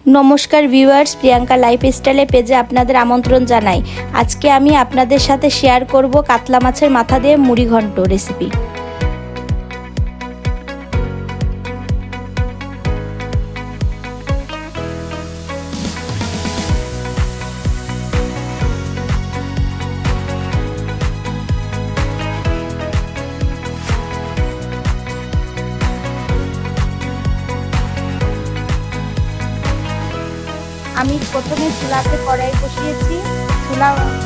নমস্কার ভিউয়ার্স, প্রিয়াঙ্কা লাইফস্টাইলে পেজে আপনাদের আমন্ত্রণ জানাই। আজকে আমি আপনাদের সাথে শেয়ার করব কাতলা মাছের মাথা দিয়ে মুড়ি ঘন্ট রেসিপি। আমি প্রথমে চুলাতে কড়াই বসিয়েছি,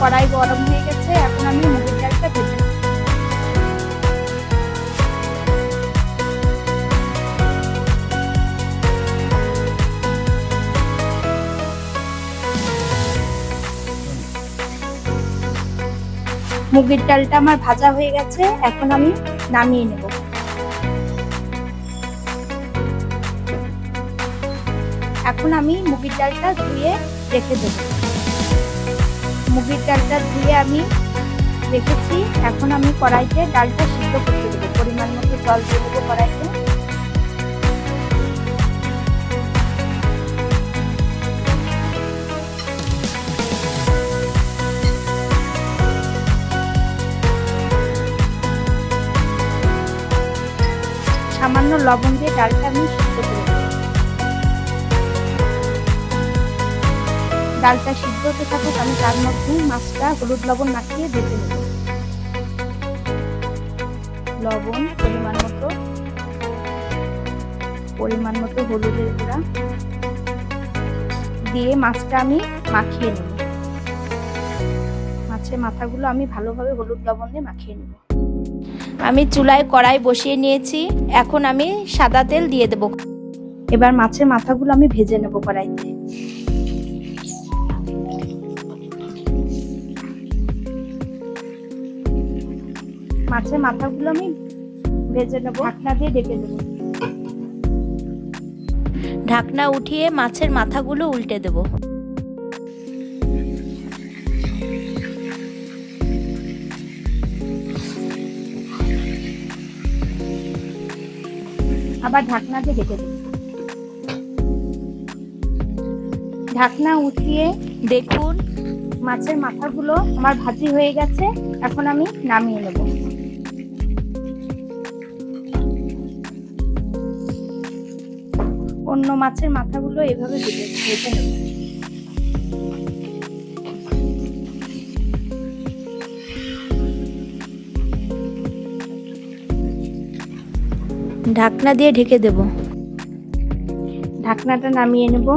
কড়াই গরম হয়ে গেছে। এখন আমি মুগের ডালটা ভেজে নেব। মুগের ডালটা আমার ভাজা হয়ে গেছে, এখন আমি নামিয়ে নেব। এখন আমি মুগের ডালটা ধুয়ে রেখে দেব। মুগের ডালটা ধুয়ে আমি রেখেছি। এখন আমি কড়াইতে ডালটা সিদ্ধ করতে দেবো। পরিমাণ মতো জল দিয়ে দেবো কড়াইতে। সামান্য লবণ দিয়ে ডালটা আমি সিদ্ধ করে দেবো। ডালটা সিদ্ধ হতে থাকুক, আমি তার মধ্যে মাছটা হলুদ লবণ মাখিয়ে ভেজে নেব। লবণ পরিমাণ মতো হলুদের গুঁড়া দিয়ে মাছটা আমি মাখিয়ে নেব। মাছের মাথাগুলো আমি ভালোভাবে হলুদ লবণ দিয়ে মাখিয়ে নেব। আমি চুলায় কড়াই বসিয়ে নিয়েছি। এখন আমি সাদা তেল দিয়ে দেব। এবার মাছের মাথাগুলো আমি ভেজে নেব কড়াইতে। মাছের মাথাগুলো আমি ভেজে নেব। ঢাকনা দিয়ে ঢেকে দেব। ঢাকনা উঠিয়ে মাছের মাথাগুলো উল্টে দেব। আবার ঢাকনা দিয়ে ঢেকে দেব। ঢাকনা উঠিয়ে দেখুন মাছের মাথাগুলো আমার ভাজি হয়ে গেছে। এখন আমি নামিয়ে নেব। অন্য মাছের মাথাগুলো এভাবে ভেজে নেব। ঢাকনা দিয়ে ঢেকে দেব। ঢাকনাটা নামিয়ে নেব।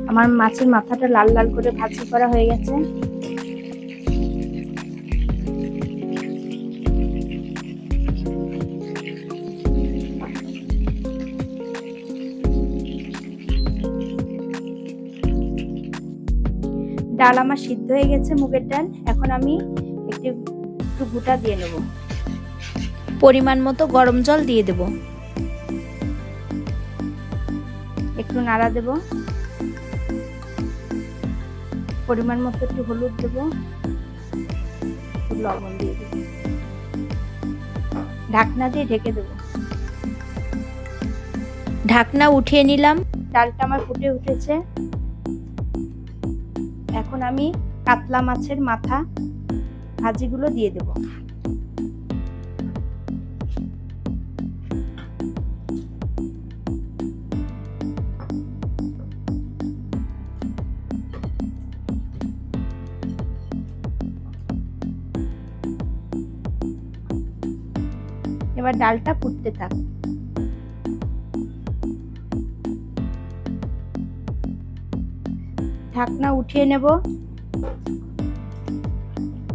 আমার মাছের মাথাটা লাল লাল করে ভাজি করা হয়ে গেছে। ডাল আমার সিদ্ধ হয়ে গেছে, মুগের ডাল। এখন আমি একটু গুঁটা দিয়ে নেব। পরিমাণ মতো গরম জল দিয়ে দেব। একটু নাড়া দেব। পরিমাণ মতো একটু হলুদ দেব, লবণ দিয়ে দেব। ঢাকনা দিয়ে ঢেকে দেব। ঢাকনা উঠিয়ে নিলাম। ডালটা আমার ফুটে উঠেছে। এখন আমি কাতলা মাছের মাথা ভাজিগুলো দিয়ে দেব। এবার ডালটা ফুটতে থাক। ঢাকনা উঠিয়ে নেব।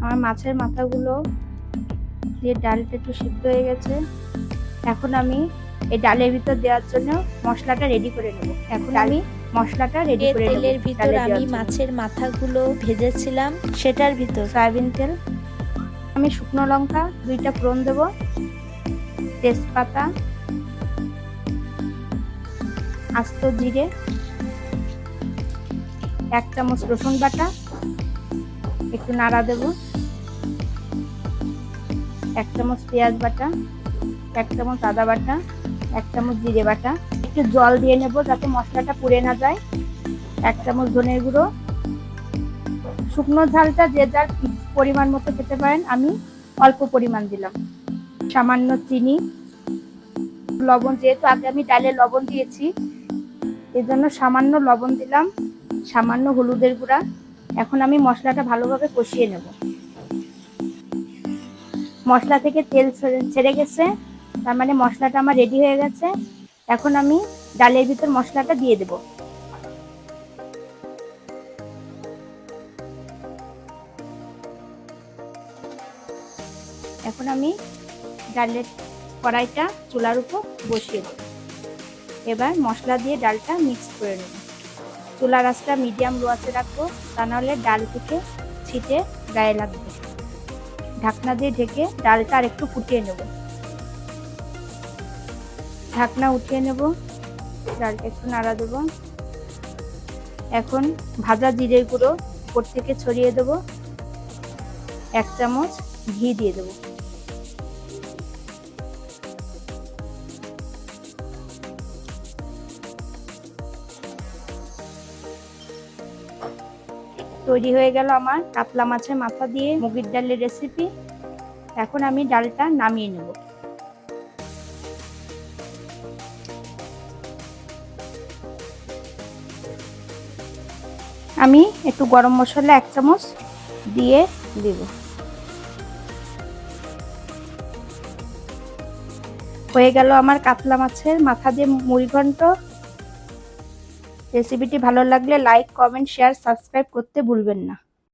আমার মাছের মাথাগুলো দিয়ে ডালটা একটু সিদ্ধ হয়ে গেছে। এখন আমি এই ডালের ভিতর দেওয়ার জন্য মশলাটা রেডি করে নেব। এখন আমি মশলাটা রেডি করে নেব। তেলের ভিতর আমি মাছের মাথাগুলো ভেজেছিলাম, সেটার ভিতর সয়াবিন তেল, আমি শুকনো লঙ্কা 2টা ফোড়ন দেব, তেজপাতা, আস্ত জিরে, 1 চামচ রসুন বাটা, একটু নাড়া দেব। 1 চামচ পেঁয়াজ বাটা, 1 চামচ আদা বাটা, 1 চামচ জিরে বাটা, একটু জল দিয়ে নেব যাতে মশলাটা পুড়ে না যায়। 1 চামচ ধনের গুঁড়ো। শুকনো ঝালটা যে যার পরিমাণ মতো খেতে পারেন, আমি অল্প পরিমাণ দিলাম। সামান্য চিনি, লবণ, যেহেতু আগে আমি ডালে লবণ দিয়েছি এর জন্য সামান্য লবণ দিলাম, সামান্য হলুদের গুঁড়া। এখন আমি মশলাটা ভালোভাবে কষিয়ে নেব। মশলা থেকে তেল ছেড়ে গেছে, তার মানে মশলাটা আমার রেডি হয়ে গেছে। এখন আমি ডালের ভিতর মশলাটা দিয়ে দেব। এখন আমি ডালের কড়াইটা চুলার উপর বসিয়ে দেব। এবার মশলা দিয়ে ডালটা মিক্স করে নেব। চুলার আঁচটা মিডিয়াম লো আঁচে রাখবো, তা নাহলে ডাল থেকে ছিটে গায়ে লাগবে। ঢাকনা দিয়ে ঢেকে ডালটা আর একটু ফুটিয়ে নেব। ঢাকনা উঠিয়ে নেব, ডালটা একটু নাড়া দেব। এখন ভাজা জিরের গুঁড়ো উপর থেকে ছড়িয়ে দেব। 1 চামচ ঘি দিয়ে দেব। তৈরি হয়ে গেল আমার কাতলা মাছের মাথা দিয়ে মুগের ডালের রেসিপি। এখন আমি ডালটা নামিয়ে নেব। আমি একটু গরম মশলা 1 চামচ দিয়ে দেব। হয়ে গেল আমার কাতলা মাছের মাথা দিয়ে মুড়ি ঘন্ট। রেসিপিটি ভালো লাগলে লাইক, কমেন্ট, শেয়ার, সাবস্ক্রাইব করতে ভুলবেন না।